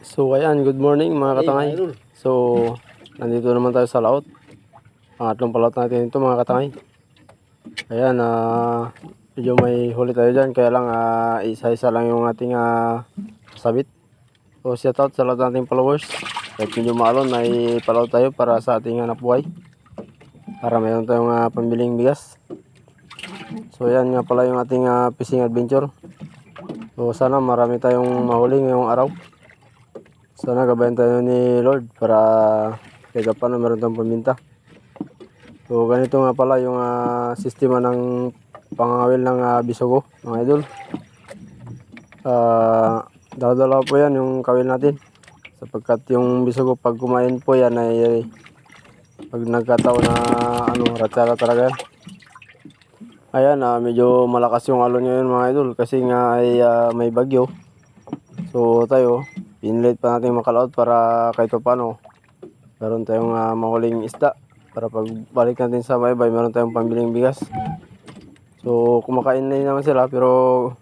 So ayan, good morning mga katangay. So nandito naman tayo sa laot. Pangatlong palaot natin ito mga katangay. Ayan, medyo may huli tayo dyan. Kaya lang isa-isa lang yung ating sabit. So shout out sa lahat nating followers. Kahit medyo maalon, may palaot tayo para sa ating hanap buhay. Para mayroon tayong pambiling bigas. So ayan nga pala yung ating fishing adventure. So sana marami tayong mahuli ngayong araw. Sana gabayan tayo ni Lord para kahit paano meron tayong paminta. So ganito nga pala yung sistema ng pangawil ng bisogo mga idol. Dala-dala po yan yung kawil natin. Sapagkat yung bisogo pag kumain po yan ay pag nagkataon na ratsara talaga yan. Ayan, medyo malakas yung alon ngayon mga idol kasi nga ay may bagyo. So tayo pinilit pa natin makalaot para kahit paano meron tayong mahuling isda para pagbalik natin sa baybay meron tayong pambiling bigas. So kumakain na naman sila pero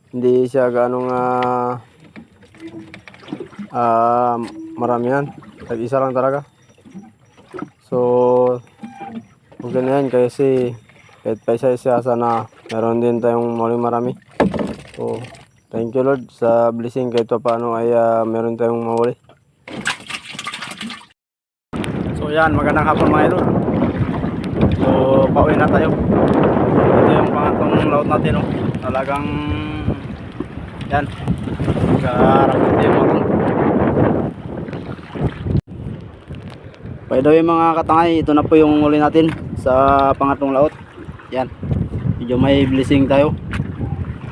hindi siya ganong maramihan, tag-isa lang talaga. So okay na yan kasi kahit pa isa-isa sana meron din tayong mahuling marami. So thank you Lord sa blessing kahit paano ay meron tayong mahuli. So yan, magandang hapon mga idol. So pauwi na tayo. Ito yung pangatlong laot natin talagang yan, nagkarakot yung mga. By the way mga katangay, ito na po yung huli natin sa pangatlong laot. Yan, medyo may blessing tayo.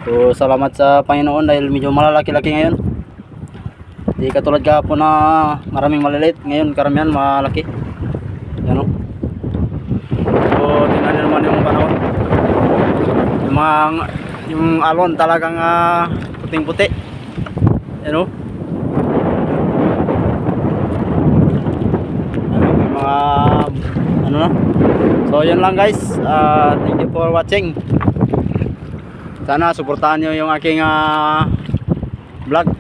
So salamat sa Panginoon dahil medyo malalaki-laki ngayon. Di katulad kahapon na maraming maliliit, ngayon karamihan malaki. Yan o. So tingnan nyo naman yung panahon. Yung alon talagang puting-puti. Yan o. May mga na. So yun lang guys. Thank you for watching. Sana suportahan nyo yung aking vlog.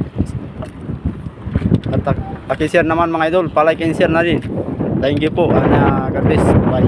At pakishare naman mga idol, palike and share na din. Thank you po and God bless. Bye.